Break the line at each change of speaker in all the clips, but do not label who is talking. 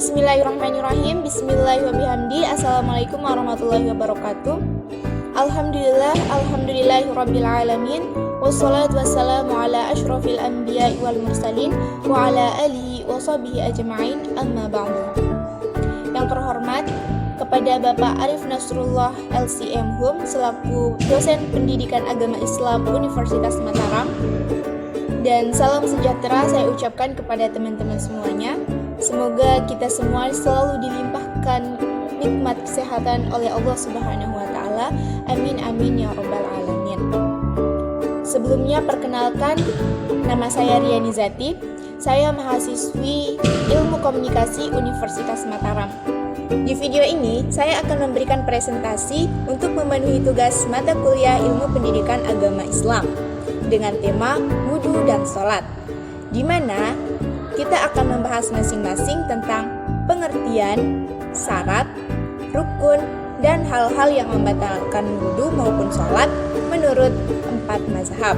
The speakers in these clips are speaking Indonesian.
Bismillahirrahmanirrahim. Bismillahirrahmanirrahim. Assalamualaikum warahmatullahi wabarakatuh. Alhamdulillahirrabbilalamin. Wassalatu wassalamu ala ashrafil anbiya wal mursalin wa ala alihi wa sahbihi ajma'in, amma ba'du. Yang terhormat kepada Bapak Arif Nasrullah LCM Hum selaku dosen pendidikan agama Islam Universitas Mataram, dan salam sejahtera saya ucapkan kepada teman-teman semuanya. Semoga kita semua selalu dilimpahkan nikmat kesehatan oleh Allah Subhanahu wa taala. Amin amin ya rabbal alamin. Sebelumnya perkenalkan, nama saya Riani Zati. Saya mahasiswi Ilmu Komunikasi Universitas Mataram. Di video ini saya akan memberikan presentasi untuk memenuhi tugas mata kuliah Ilmu Pendidikan Agama Islam dengan tema wudhu dan sholat, di mana kita akan membahas masing-masing tentang pengertian, syarat, rukun, dan hal-hal yang membatalkan wudhu maupun sholat menurut 4 mazhab,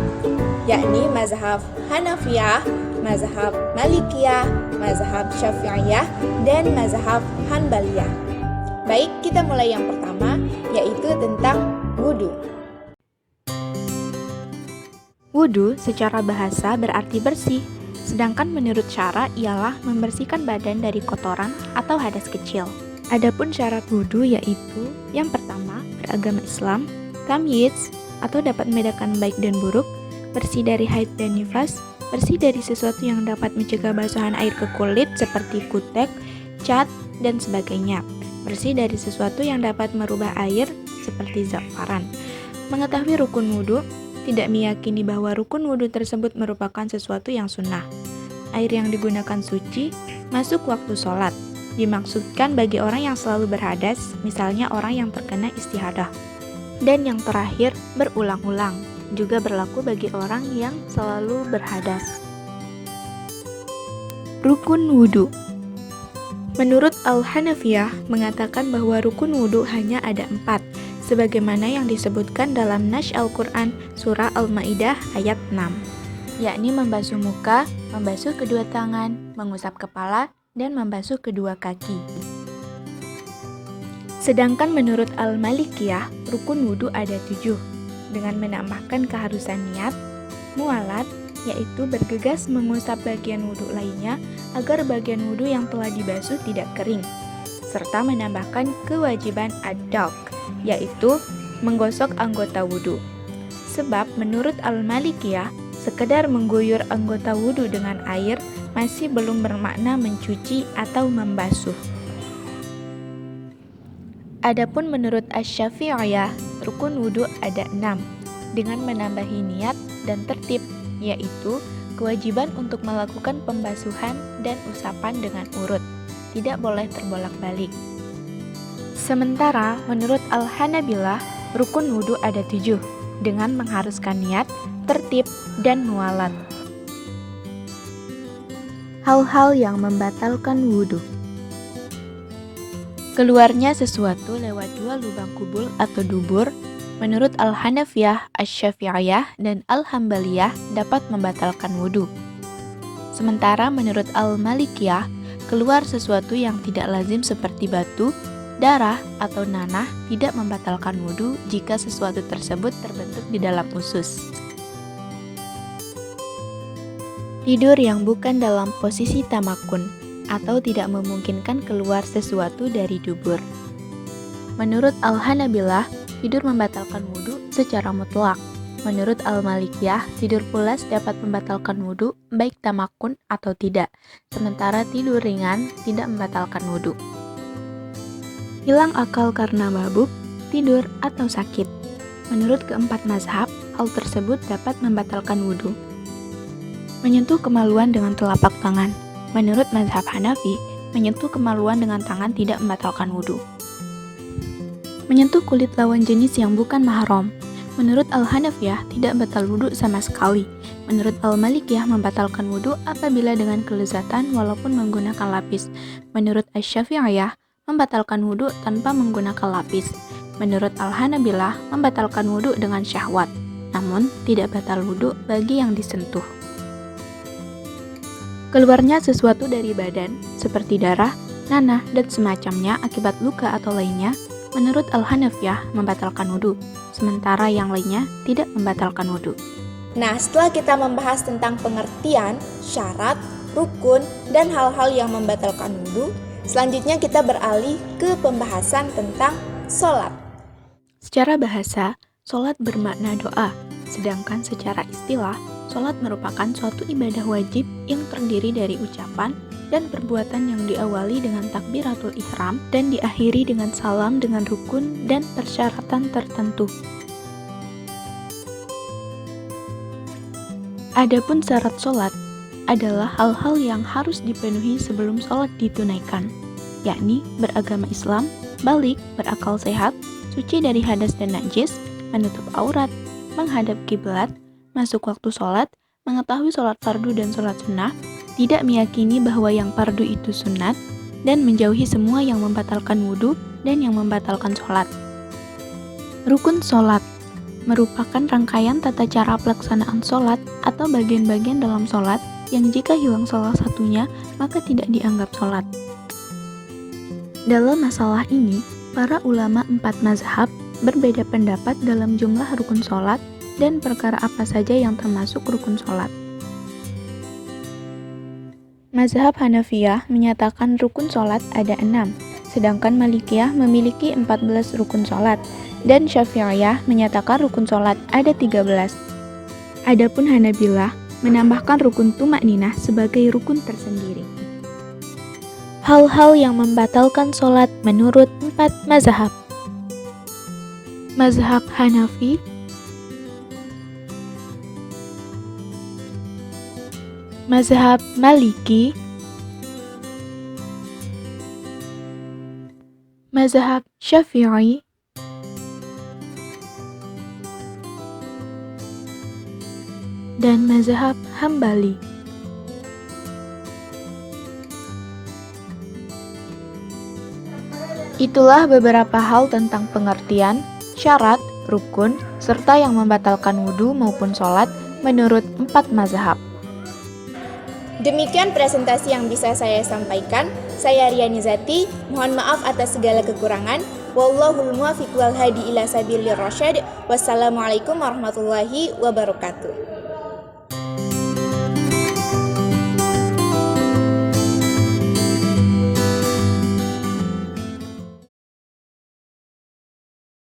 yakni mazhab Hanafiyah, mazhab Malikiyah, mazhab Syafi'iyah, dan mazhab Hanbaliyah. Baik, kita mulai yang pertama, yaitu tentang wudhu.
Wudhu secara bahasa berarti bersih, sedangkan menurut syara ialah membersihkan badan dari kotoran atau hadas kecil. Adapun syarat wudhu yaitu yang pertama, beragama Islam, tamyiz atau dapat membedakan baik dan buruk, bersih dari haid dan nifas, bersih dari sesuatu yang dapat mencegah basuhan air ke kulit seperti kutek, cat, dan sebagainya, bersih dari sesuatu yang dapat merubah air seperti za'faran. Mengetahui rukun wudhu tidak meyakini bahwa rukun wudhu tersebut merupakan sesuatu yang sunnah. Air yang digunakan suci masuk waktu sholat. Dimaksudkan bagi orang yang selalu berhadas, misalnya orang yang terkena istihadah. Dan yang terakhir, berulang-ulang, juga berlaku bagi orang yang selalu berhadas. Rukun wudhu. Menurut Al-Hanafiyah mengatakan bahwa rukun wudhu hanya ada 4, sebagaimana yang disebutkan dalam Nash Al-Quran Surah Al-Ma'idah ayat 6, yakni membasuh muka, membasuh kedua tangan, mengusap kepala, dan membasuh kedua kaki. Sedangkan menurut Al-Malikiyah, rukun wudhu ada 7, dengan menambahkan keharusan niat, mualat, yaitu bergegas mengusap bagian wudhu lainnya agar bagian wudhu yang telah dibasuh tidak kering, serta menambahkan kewajiban ad-dalk, yaitu menggosok anggota wudhu. Sebab menurut Al-Malikiyah, sekedar mengguyur anggota wudhu dengan air masih belum bermakna mencuci atau membasuh. Adapun menurut Asy-Syafi'iyah, rukun wudhu ada 6, dengan menambahi niat dan tertib, yaitu kewajiban untuk melakukan pembasuhan dan usapan dengan urut, tidak boleh terbolak-balik. Sementara menurut Al-Hanabilah, rukun wudhu ada 7, dengan mengharuskan niat, tertib, dan mualat. Hal-hal yang membatalkan wudhu. Keluarnya sesuatu lewat 2 lubang kubul atau dubur, menurut Al-Hanafiyah, Asy-Syafi'iyah, dan Al-Hanbaliyah dapat membatalkan wudhu. Sementara menurut Al-Malikiyah, keluar sesuatu yang tidak lazim seperti batu, darah, atau nanah tidak membatalkan wudhu jika sesuatu tersebut terbentuk di dalam usus. Tidur yang bukan dalam posisi tamakun atau tidak memungkinkan keluar sesuatu dari dubur. Menurut Al-Hanabilah, tidur membatalkan wudhu secara mutlak. Menurut Al-Malikiyah, tidur pulas dapat membatalkan wudhu baik tamakun atau tidak, sementara tidur ringan tidak membatalkan wudhu. Hilang akal karena mabuk, tidur, atau sakit. Menurut keempat mazhab, hal tersebut dapat membatalkan wudhu. Menyentuh kemaluan dengan telapak tangan. Menurut mazhab Hanafi, menyentuh kemaluan dengan tangan tidak membatalkan wudhu. Menyentuh kulit lawan jenis yang bukan mahram. Menurut Al-Hanafiyah, tidak batal wudhu sama sekali. Menurut Al-Malikiyah, membatalkan wudhu apabila dengan kelezatan walaupun menggunakan lapis. Menurut Asy-Syafi'iyah, membatalkan wudhu tanpa menggunakan lapis. Menurut Al-Hanabilah, membatalkan wudhu dengan syahwat, namun tidak batal wudhu bagi yang disentuh. Keluarnya sesuatu dari badan, seperti darah, nanah, dan semacamnya akibat luka atau lainnya, menurut Al-Hanafiyah membatalkan wudhu, sementara yang lainnya tidak membatalkan wudhu.
Nah, setelah kita membahas tentang pengertian, syarat, rukun, dan hal-hal yang membatalkan wudhu, selanjutnya kita beralih ke pembahasan tentang sholat.
Secara bahasa, sholat bermakna doa, sedangkan secara istilah, sholat merupakan suatu ibadah wajib yang terdiri dari ucapan dan perbuatan yang diawali dengan takbiratul ihram dan diakhiri dengan salam dengan rukun dan persyaratan tertentu. Adapun syarat sholat adalah hal-hal yang harus dipenuhi sebelum sholat ditunaikan, yakni beragama Islam, balik, berakal sehat, suci dari hadas dan najis, menutup aurat, menghadap kiblat, masuk waktu sholat, mengetahui sholat fardu dan sholat sunnah, tidak meyakini bahwa yang fardu itu sunat, dan menjauhi semua yang membatalkan wudhu dan yang membatalkan sholat. Rukun sholat merupakan rangkaian tata cara pelaksanaan sholat atau bagian-bagian dalam sholat yang jika hilang salah satunya maka tidak dianggap sholat. Dalam masalah ini, para ulama 4 mazhab berbeda pendapat dalam jumlah rukun sholat dan perkara apa saja yang termasuk rukun sholat. Mazhab Hanafiyah menyatakan rukun sholat ada 6, sedangkan Malikiyah memiliki 14 rukun sholat, dan Syafi'iyah menyatakan rukun sholat ada 13. Adapun Hanabilah menambahkan rukun tumakninah sebagai rukun tersendiri. Hal-hal yang membatalkan sholat menurut 4 mazhab. Mazhab Hanafi, mazhab Maliki, mazhab Syafi'i, dan mazhab Hambali. Itulah beberapa hal tentang pengertian, syarat, rukun, serta yang membatalkan wudhu maupun sholat menurut 4 mazhab.
Demikian presentasi yang bisa saya sampaikan. Saya Riani Zati, mohon maaf atas segala kekurangan. Wallahul muwaffiq wal hadi ila sabilir rasyad. Wassalamualaikum warahmatullahi wabarakatuh.